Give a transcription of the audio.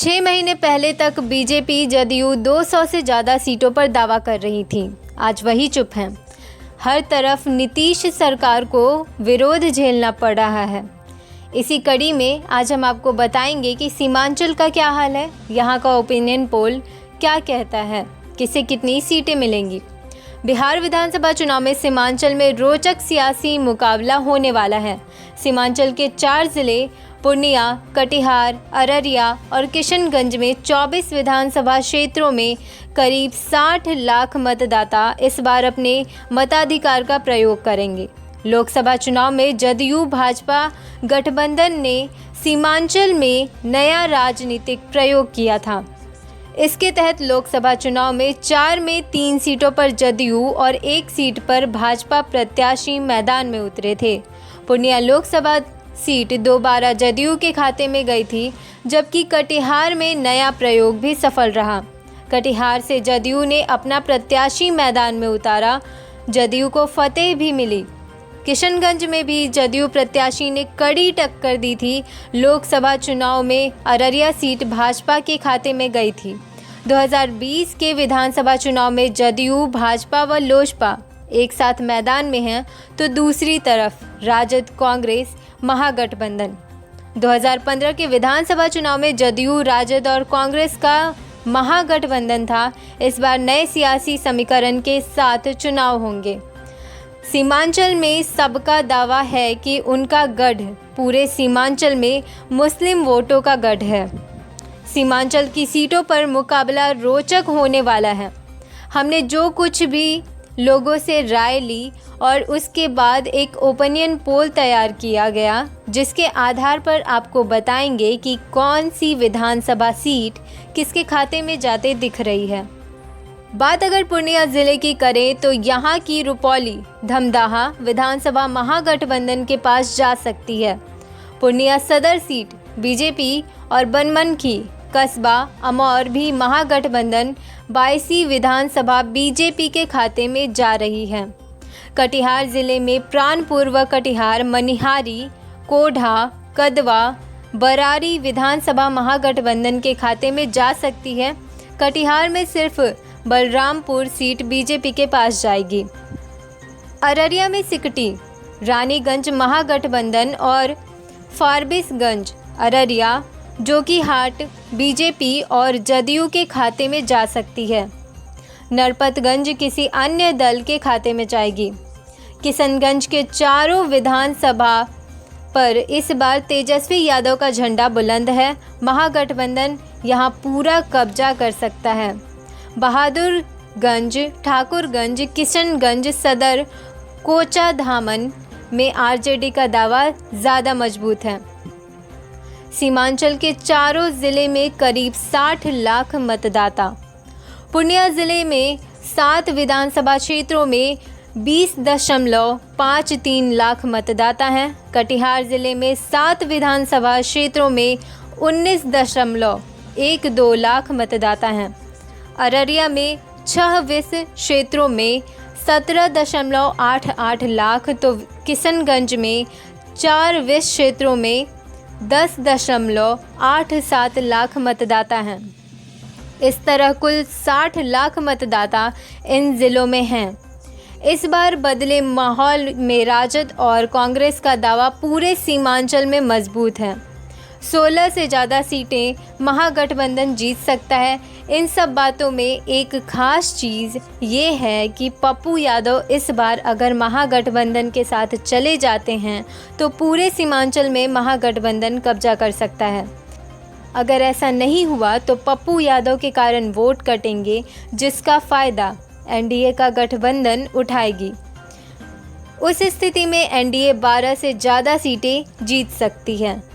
6 महीने पहले तक बीजेपी जदयू 200 से ज़्यादा सीटों पर दावा कर रही थी। आज वही चुप हैं। हर तरफ नीतीश सरकार को विरोध झेलना पड़ रहा है। इसी कड़ी में आज हम आपको बताएंगे कि सीमांचल का क्या हाल है, यहाँ का ओपिनियन पोल क्या कहता है, किसे कितनी सीटें मिलेंगी। बिहार विधानसभा चुनाव में सीमांचल में रोचक सियासी मुकाबला होने वाला है। सीमांचल के 4 जिले पूर्णिया, कटिहार, अररिया और किशनगंज में 24 विधानसभा क्षेत्रों में करीब 60 लाख मतदाता इस बार अपने मताधिकार का प्रयोग करेंगे। लोकसभा चुनाव में जदयू भाजपा गठबंधन ने सीमांचल में नया राजनीतिक प्रयोग किया था। इसके तहत लोकसभा चुनाव में 4 में 3 सीटों पर जदयू और 1 सीट पर भाजपा प्रत्याशी मैदान में उतरे थे। पूर्णिया लोकसभा सीट दोबारा जदयू के खाते में गई थी, जबकि कटिहार में नया प्रयोग भी सफल रहा। कटिहार से जदयू ने अपना प्रत्याशी मैदान में उतारा, जदयू को फतेह भी मिली। किशनगंज में भी जदयू प्रत्याशी ने कड़ी टक्कर दी थी। लोकसभा चुनाव में अररिया सीट भाजपा के खाते में गई थी। 2020 के विधानसभा चुनाव में जदयू, भाजपा व लोजपा एक साथ मैदान में हैं, तो दूसरी तरफ राजद कांग्रेस महागठबंधन। 2015 के विधानसभा चुनाव में जदयू, राजद और कांग्रेस का महागठबंधन था। इस बार नए सियासी समीकरण के साथ चुनाव होंगे। सीमांचल में सबका दावा है कि उनका गढ़ पूरे सीमांचल में मुस्लिम वोटों का गढ़ है। सीमांचल की सीटों पर मुकाबला रोचक होने वाला है। हमने जो कुछ भी लोगों से राय ली और उसके बाद एक ओपिनियन पोल तैयार किया गया, जिसके आधार पर आपको बताएंगे कि कौन सी विधानसभा सीट किसके खाते में जाते दिख रही है। बात अगर पूर्णिया ज़िले की करें तो यहाँ की रुपौली धमदाहा विधानसभा महागठबंधन के पास जा सकती है। पूर्णिया सदर सीट बीजेपी और बनमनखी कस्बा अमौर भी महागठबंधन 22 विधानसभा बीजेपी के खाते में जा रही है। कटिहार ज़िले में प्राणपुर व कटिहार, मनिहारी, कोढ़ा, कदवा, बरारी विधानसभा महागठबंधन के खाते में जा सकती है। कटिहार में सिर्फ बलरामपुर सीट बीजेपी के पास जाएगी। अररिया में सिकटी, रानीगंज महागठबंधन और फारबिसगंज, अररिया, जोकीहाट बीजेपी और जदयू के खाते में जा सकती है। नरपतगंज किसी अन्य दल के खाते में जाएगी। किशनगंज के चारों विधानसभा पर इस बार तेजस्वी यादव का झंडा बुलंद है। महागठबंधन यहां पूरा कब्जा कर सकता है। बहादुरगंज, ठाकुरगंज, किशनगंज, सदर, कोचाधामन में आरजेडी का दावा ज़्यादा मजबूत है। सीमांचल के चारों ज़िले में करीब 60 लाख मतदाता। पूर्णिया ज़िले में 7 विधानसभा क्षेत्रों में 20.53 लाख मतदाता हैं। कटिहार ज़िले में 7 विधानसभा क्षेत्रों में 19.12 लाख मतदाता हैं। अररिया में 6 क्षेत्रों में 17.88 लाख, तो किशनगंज में 4 क्षेत्रों में 10.87 लाख मतदाता हैं। इस तरह कुल 60 लाख मतदाता इन ज़िलों में हैं। इस बार बदले माहौल में राजद और कांग्रेस का दावा पूरे सीमांचल में मजबूत है। 16 से ज़्यादा सीटें महागठबंधन जीत सकता है। इन सब बातों में एक खास चीज़ ये है कि पप्पू यादव इस बार अगर महागठबंधन के साथ चले जाते हैं तो पूरे सीमांचल में महागठबंधन कब्जा कर सकता है। अगर ऐसा नहीं हुआ तो पप्पू यादव के कारण वोट कटेंगे, जिसका फ़ायदा एनडीए का गठबंधन उठाएगी। उस स्थिति में एनडीए 12 से ज़्यादा सीटें जीत सकती है।